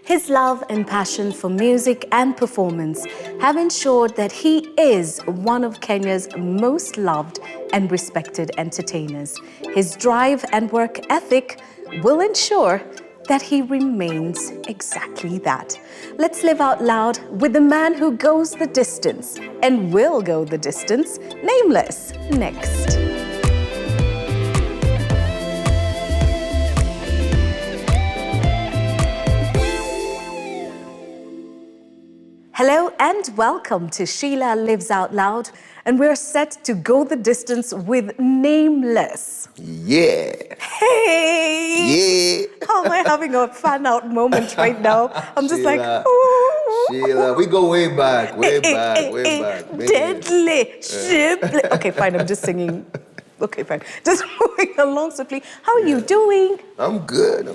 His love and passion for music and performance have ensured that he is one of Kenya's most loved and respected entertainers. His drive and work ethic will ensure that he remains exactly that. Let's live out loud with the man who goes the distance and will go the distance, Nameless, next. Hello and welcome to Sheila Lives Out Loud, and we're set to go the distance with Nameless. Yeah. Hey! Yeah. How am I having a fan out moment right now? I'm just Sheila, like, ooh. Sheila, we go way back, way back. Deadly, shipley. Okay, fine, I'm just singing. Okay, fine. Just moving along swiftly. How are you doing? I'm good.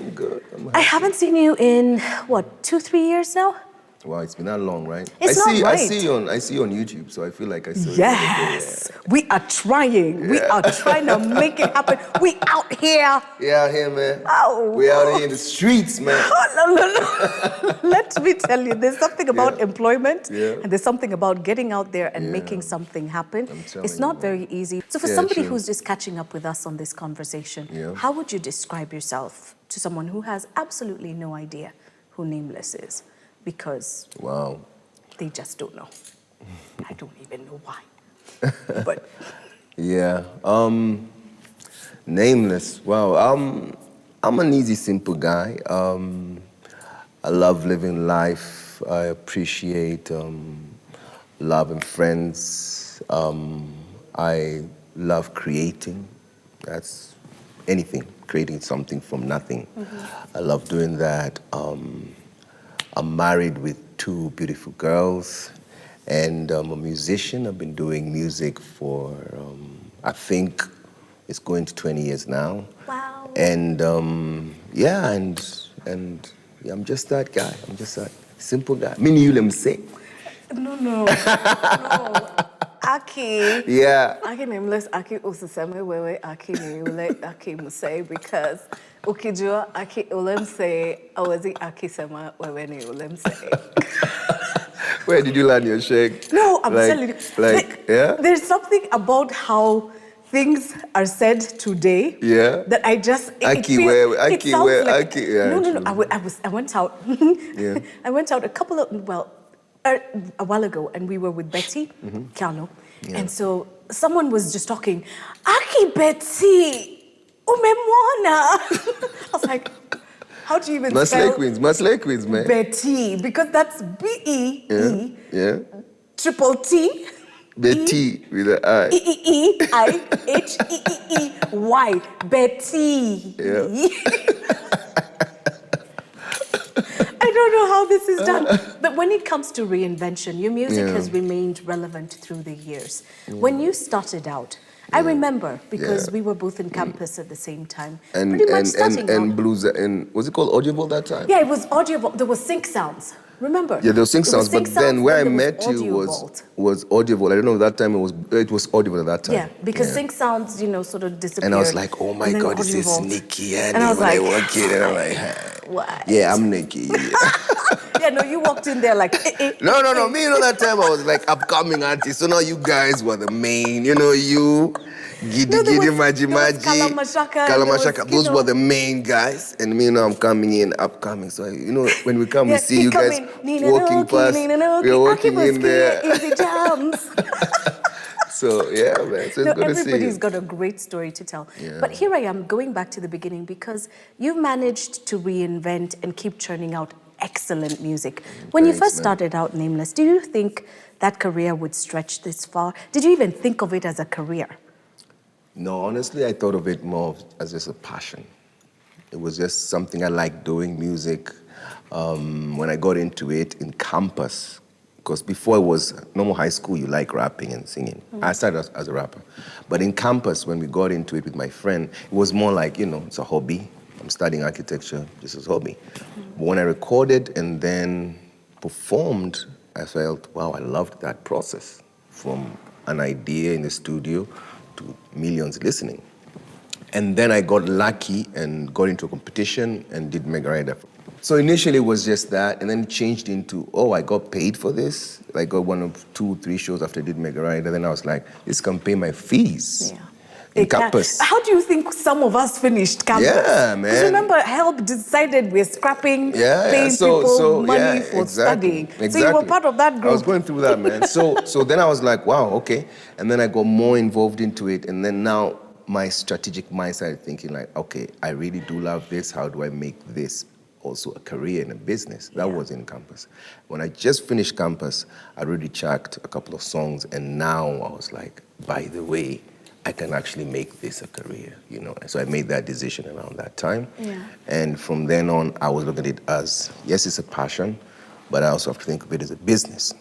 I haven't seen you in, what, 2-3 years now? Wow, it's been that long, right? It's not right. I see you on YouTube, so I feel like I saw you. Yes, we are trying. We are trying to make it happen. We out here. We out here, man. Oh. We out here in the streets, man. Oh, no. Let me tell you, there's something about employment, and there's something about getting out there and making something happen. It's not very easy. So for somebody who's just catching up with us on this conversation, how would you describe yourself to someone who has absolutely no idea who Nameless is? Because they just don't know. I don't even know why. But Nameless. Wow. I'm an easy, simple guy. I love living life. I appreciate love and friends. I love creating. That's anything, creating something from nothing. I love doing that. I'm married with 2 beautiful girls, and I'm a musician. I've been doing music for, I think it's going to 20 years now. Wow. And I'm just that guy. I'm just that simple guy. Mini Yulem say. No. Aki. Yeah. Aki Nameless, Aki Usaseme Wewe, Aki Niule, Aki Musei, because Ukijua, Aki Ulem say, Awazi Aki Sama Wewe ni Ulem say. Where did you learn your shake? No, I'm telling you. There's something about how things are said today that I just Aki Wewe, Aki Wewe, Aki. No. I went out. I went out a while ago, and we were with Betty Kiano, and so someone was just talking, Aki Betty, umemwona. I was like, how do you even spell Maslay Queens, man. Betty, because that's B-E-E, triple T, Betty with an I. E-E-E-I-H-E-E-E-Y, Betty. I don't know how this is done. But when it comes to reinvention, your music has remained relevant through the years. When you started out, I remember, because we were both in campus at the same time. And blues, and was it called Audible that time? Yeah, it was Audible. There was Sync Sounds. Remember? Yeah, there was Sync Sounds, but then where I met you was Audible. I don't know, that time it was Audible at that time. Yeah, because Sync Sounds, sort of disappeared. And I was like, oh my God, is this Nikki? And I was like, I walk in and I'm like, what? Yeah, I'm Nikki. Yeah, no, you walked in there like, No. Me, that time I was like upcoming artist. So now you guys were the main, you. Giddy, Maji, Kalamashaka. Those were the main guys. And me, I'm coming in, upcoming. So, when we come, we see you guys walking past. We're walking in there. Easy jumps. So, yeah, man. So it's good to see you. Everybody's got a great story to tell. Yeah. But here I am, going back to the beginning, because you've managed to reinvent and keep churning out excellent music. When you first started out Nameless, do you think that career would stretch this far? Did you even think of it as a career? No, honestly, I thought of it more as just a passion. It was just something I liked doing, music. When I got into it in campus, because before it was normal high school, you like rapping and singing. I started as a rapper. But in campus, when we got into it with my friend, it was more like, it's a hobby. I'm studying architecture, this is a hobby. But when I recorded and then performed, I felt, wow, I loved that process. From an idea in the studio to millions listening. And then I got lucky and got into a competition and did Mega Rider So initially it was just that, and then it changed into, oh, I got paid for this. I got 1 or 2, 3 shows after I did Mega Ride, and then I was like, this can pay my fees. Yeah. In campus. How do you think some of us finished campus? Yeah, man. Because remember, HELP decided we're scrapping, paying people money for studying. Exactly. So you were part of that group. I was going through that, man. So then I was like, wow, okay. And then I got more involved into it. And then now my strategic mind started thinking like, okay, I really do love this. How do I make this also a career and a business? That was in campus. When I just finished campus, I already checked a couple of songs. And now I was like, by the way, I can actually make this a career, you know. And so I made that decision around that time. Yeah. And from then on, I was looking at it as, yes, it's a passion, but I also have to think of it as a business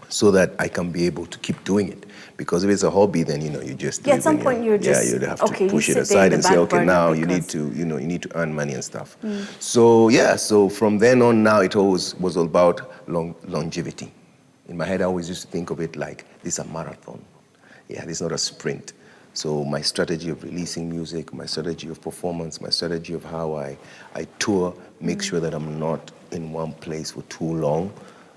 so that I can be able to keep doing it. Because if it's a hobby, then, you know, you just do at some point you'd have to push it aside and say, okay, now you need to earn money and stuff. So from then on now, it always was all about longevity. In my head, I always used to think of it like, this is a marathon. Yeah, this is not a sprint. So my strategy of releasing music, my strategy of performance, my strategy of how I tour, make sure that I'm not in one place for too long.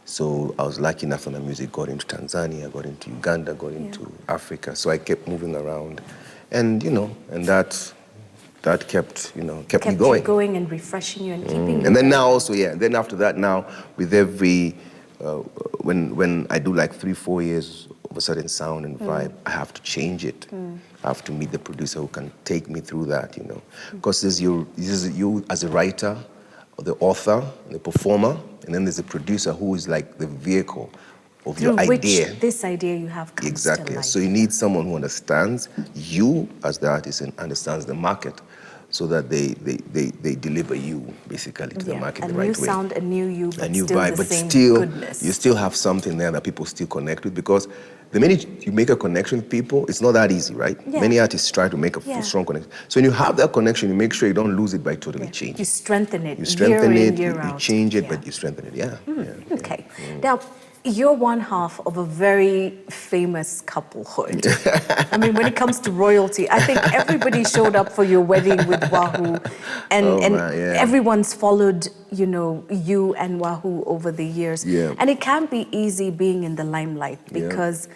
So I was lucky enough that my music got into Tanzania, got into Uganda, got into Africa. So I kept moving around. And, you know, and that kept me going. Kept you going and refreshing you and keeping you. And then now also, then after that now, with every, when I do like 3-4 years of a certain sound and vibe, I have to change it. I have to meet the producer who can take me through that, you know. Because there's you as a writer, or the author, the performer, and then there's a producer who is like the vehicle of your idea. Which this idea you have comes to life. So you need someone who understands you as the artist and understands the market, so that they deliver you basically to the market the right way. A new sound, a new you, but a new still vibe, the but same still goodness. You still have something there that people still connect with, because the minute you make a connection with people, it's not that easy, right? Yeah. Many artists try to make a strong connection. So when you have that connection, you make sure you don't lose it by totally changing. You strengthen it. You strengthen it. You change it, but you strengthen it. Okay. Now, you're one half of a very famous couplehood. I mean, when it comes to royalty, I think everybody showed up for your wedding with Wahoo, and everyone's followed, you and Wahoo over the years. Yeah. And it can't be easy being in the limelight, because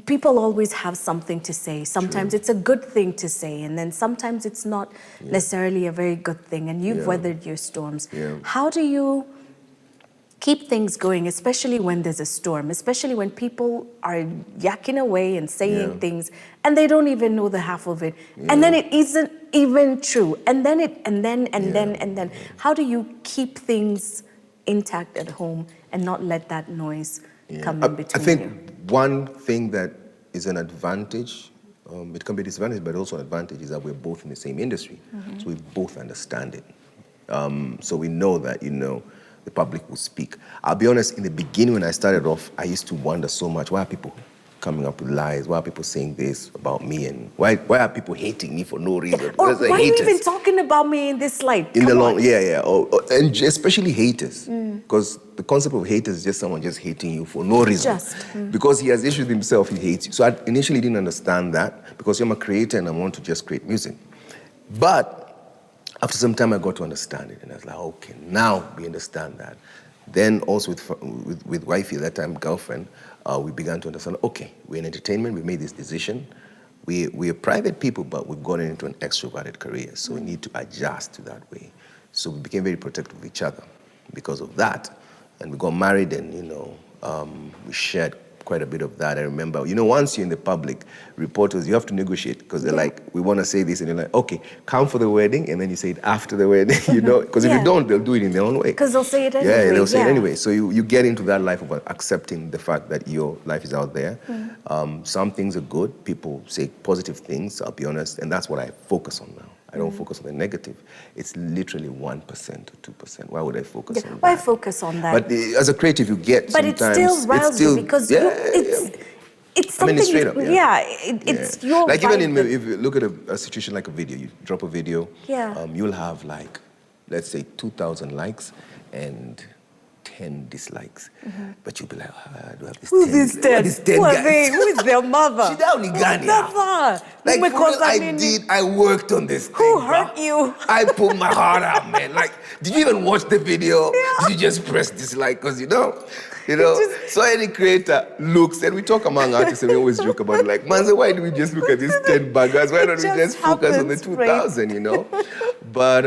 people always have something to say. Sometimes it's a good thing to say, and then sometimes it's not necessarily a very good thing, and you've weathered your storms. Yeah. How do you keep things going, especially when there's a storm, especially when people are yakking away and saying things and they don't even know the half of it, and then it isn't even true, and then how do you keep things intact at home and not let that noise come in between? I think one thing that is an advantage, it can be a disadvantage, but also an advantage, is that we're both in the same industry, so we both understand it. So we know that, the public will speak. I'll be honest, in the beginning when I started off, I used to wonder so much, why are people coming up with lies? Why are people saying this about me? And why are people hating me for no reason? Or why are you even talking about me in this light? And especially haters. Because the concept of haters is just someone just hating you for no reason. Because he has issues with himself, he hates you. So I initially didn't understand that, because I'm a creator and I want to just create music. But after some time, I got to understand it, and I was like, okay, now we understand that. Then also with wifey, at that time girlfriend, we began to understand, okay, we're in entertainment, we made this decision. We're private people, but we've gotten into an extroverted career, so we need to adjust to that way. So we became very protective of each other because of that. And we got married, and, we shared quite a bit of that. I remember, once you're in the public, reporters, you have to negotiate, because they're like, we want to say this, and you're like, okay, come for the wedding, and then you say it after the wedding, because if you don't, they'll do it in their own way. Because they'll say it anyway. Yeah, they'll say it anyway. So you get into that life of accepting the fact that your life is out there. Some things are good. People say positive things, I'll be honest, and that's what I focus on now. I don't focus on the negative. It's literally 1% or 2%. Why would I focus on that? Why focus on that? But as a creative, you get sometimes... But it still riles you, because it's something... straight up, it's your like vibe. Even if you look at a situation like a video, you drop a video, you'll have like, let's say 2,000 likes and 10 dislikes. But you'll be like, I do have this Who's 10 this dislikes. 10? These 10 Who are guys. they? Who is their mother? Shida Unigania. Never. Like, for real, I worked on this thing. Who hurt you? I put my heart out, man. Like, did you even watch the video? Yeah. Did you just press dislike? Because, so any creator looks, and we talk among artists, and we always joke about it, like, Manze, why do we just look at these 10 buggers? Why don't we just focus on the 2,000, But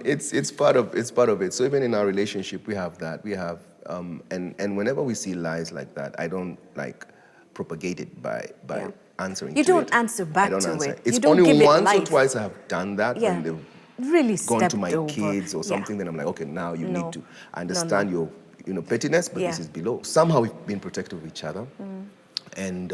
it's part of it. So even in our relationship, we have that. We have, and whenever we see lies like that, I don't, like, propagate it by answering to it. You don't answer back to it. It's you don't only give once it or life. twice I have done that when they've really gone to my over. kids or something, then I'm like, okay, now you need to understand No. your pettiness, but this is below. Somehow we've been protective of each other. And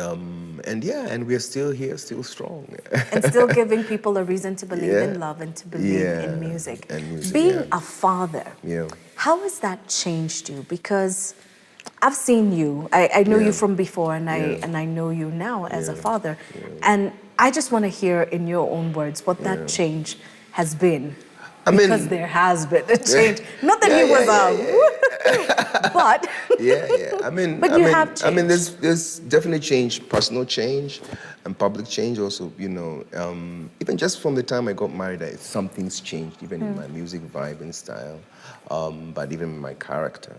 we're still here, still strong. And still giving people a reason to believe in love and to believe in music. And music. Being a father, how has that changed you? Because I've seen you. I know you from before, and I know you now as a father. And I just want to hear in your own words what that change has been. Because there has been a change. Not that he was but but you have changed. I mean, there's definitely change, personal change, and public change also. Even just from the time I got married, something's changed, even in my music vibe and style, but even in my character.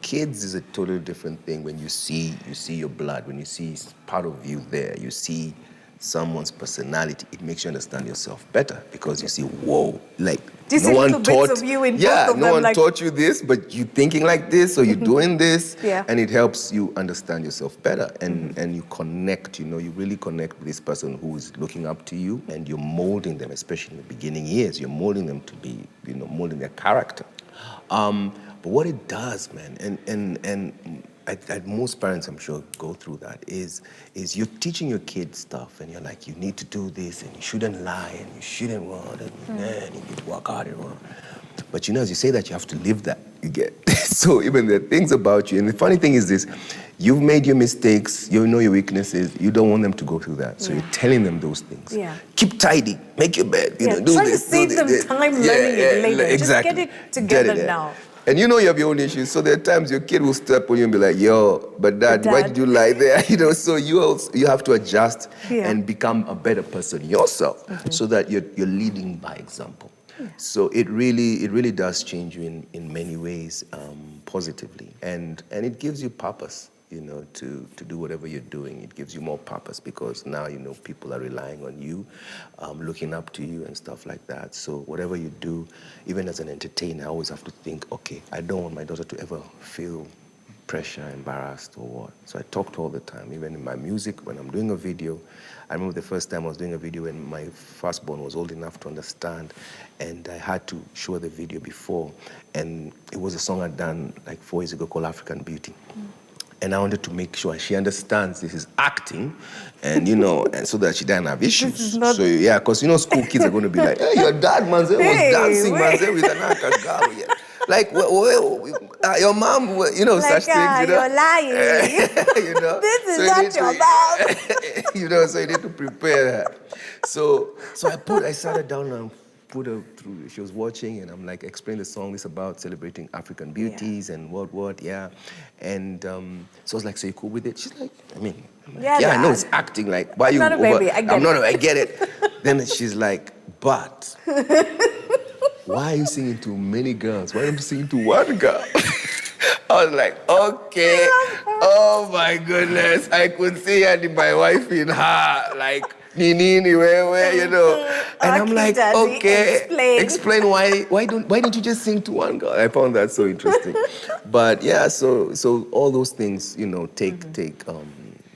Kids is a totally different thing when you see your blood, when you see part of you there, you see someone's personality, it makes you understand yourself better because you see, whoa, like no one taught bits of you in both of no them, one like, taught you this, but you thinking like this, or you're doing this, Yeah. and it helps you understand yourself better, and you connect. You really connect with this person who is looking up to you, and you're molding them, especially in the beginning years. You're molding them to be, molding their character. But what it does, man, and most parents, I'm sure, go through that, is you're teaching your kids stuff, and you're like, you need to do this, and you shouldn't lie, and you shouldn't run, and you need to work hard and run. But as you say that, you have to live that, you get. So even the things about you, and the funny thing is this, you've made your mistakes, you know your weaknesses, you don't want them to go through that. So you're telling them those things. Yeah. Keep tidy, make your bed, do Try this, to save them time learning it later. Exactly. Just get it together now. And you have your own issues, so there are times your kid will step on you and be like, yo, but dad, why did you lie there? So you have to adjust and become a better person yourself, so that you're leading by example. Yeah. So it really does change you in many ways, positively, and it gives you purpose. To do whatever you're doing, it gives you more purpose because now people are relying on you, looking up to you and stuff like that. So whatever you do, even as an entertainer, I always have to think, okay, I don't want my daughter to ever feel pressure, embarrassed or what. So I talked all the time, even in my music, when I'm doing a video. I remember the first time I was doing a video when my firstborn was old enough to understand, and I had to show the video before, and it was a song I'd done like 4 years ago called African Beauty. And I wanted to make sure she understands this is acting, and and so that she doesn't have issues. So because school kids are going to be like, hey, your dad, Manze, was dancing, Manze, with an Akagawa. Yeah. Like, your mom, like, such things, you're lying. This is not your mom. So you need to prepare her. So I sat her down and put her through. She was watching, and I'm like, explain the song. It's about celebrating African beauties and what, And so I was like, so you cool with it? She's like, I know it's acting. Like, why I'm you? Not a baby. I get it. Then she's like, but why are you singing to many girls? Why are you singing to one girl? I was like, okay. Oh my goodness. I could see my wife in her, like, Nini, where, And I'm like, Daddy, okay, explain why don't you just sing to one girl? I found that so interesting. But yeah, so all those things,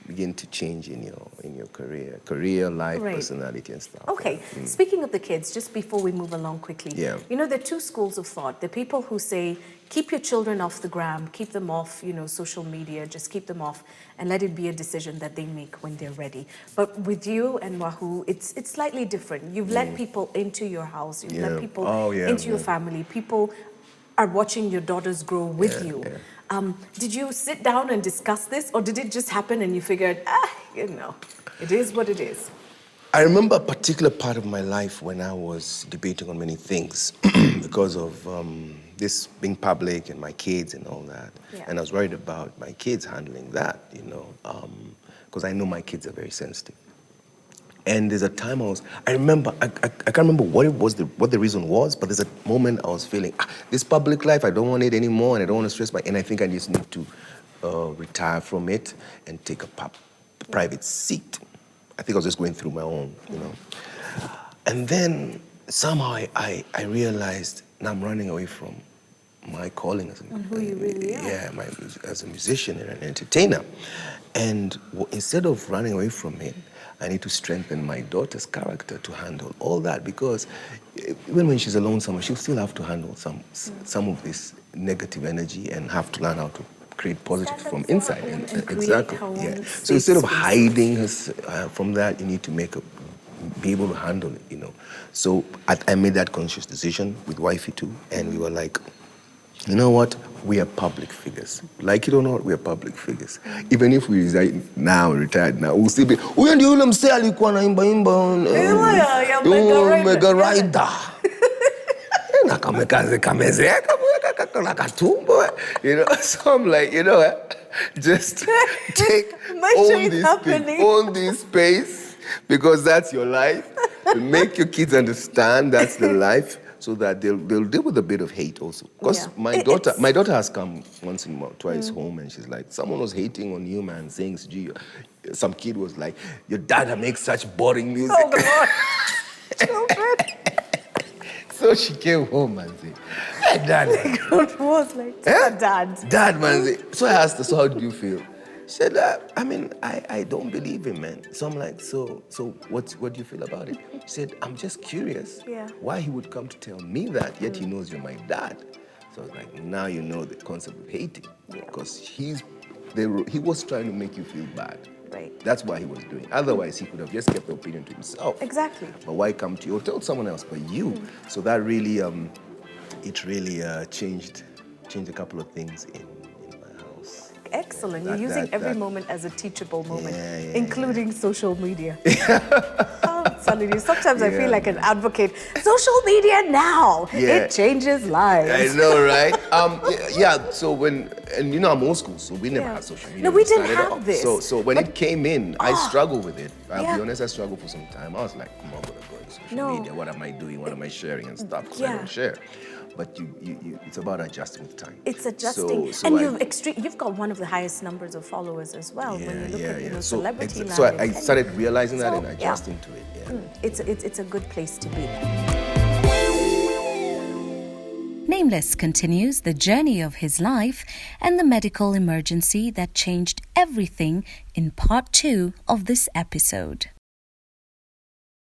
begin to change in your career, life, personality, and stuff. Okay, speaking of the kids, just before we move along quickly, there are two schools of thought. The people who say, keep your children off the gram, keep them off, social media, just keep them off, and let it be a decision that they make when they're ready. But with you and Wahoo, it's slightly different. You've let people into your house, you've let people into your family. People are watching your daughters grow with you. Yeah. Did you sit down and discuss this, or did it just happen and you figured, it is what it is? I remember a particular part of my life when I was debating on many things because of this being public and my kids and all that. Yeah. And I was worried about my kids handling that, because I know my kids are very sensitive. And there's a time I remember, I can't remember what the reason was, but there's a moment I was feeling, this public life, I don't want it anymore, and I don't want to stress and I think I just need to retire from it and take a private seat. I think I was just going through my own, And then somehow I realized now I'm running away from my calling as who you really are. Yeah, as a musician and an entertainer. And instead of running away from it, I need to strengthen my daughter's character to handle all that, because even when she's alone somewhere, she'll still have to handle some of this negative energy and have to learn how to create positive from inside. And exactly. Yeah. So instead of hiding her from that, you need to be able to handle it. So I made that conscious decision with wifey too, and we were like, you know what? We are public figures. Like it or not, we are public figures. Even if we resign now, retired now, we'll still be. Huyo ndio yule msee alikuwa anaimba Mega Rider. Na kamezeeka na katumbo. So I'm like, just take own this space, because that's your life. Make your kids understand that's the life. So that they'll deal with a bit of hate also. Because my daughter has come once in a while, twice home, and she's like, someone was hating on you, man, saying, gee, some kid was like, your dad makes such boring music. Oh, God. So she came home and said, hey, Dad. God was like, Dad. Dad, man. So I asked her, so how do you feel? She said, I don't believe him, man. So I'm like, so what do you feel about it? She said, I'm just curious why he would come to tell me that, yet he knows you're my dad. So I was like, now you know the concept of hating. Because he was trying to make you feel bad. Right. That's why he was doing it. Otherwise, he could have just kept the opinion to himself. Exactly. But why come to you or tell someone else but you? So that really, it really changed a couple of things in my house. Excellent. You're using every moment as a teachable moment, including social media. I'm telling you, sometimes I feel like an advocate. Social media now, it changes lives. I know, right? So I'm old school, so we never had social media. No, we didn't have this. So when it came in, I struggled with it. I'll be honest, I struggled for some time. I was like, I'm not gonna go on social media. What am I doing? What am I sharing and stuff? Because I don't share. But it's about adjusting with time. It's adjusting, and you've got one of the highest numbers of followers as well. When you look at celebrity life. So I started realizing that and adjusting to it. It's a good place to be. Nameless continues the journey of his life and the medical emergency that changed everything in part 2 of this episode.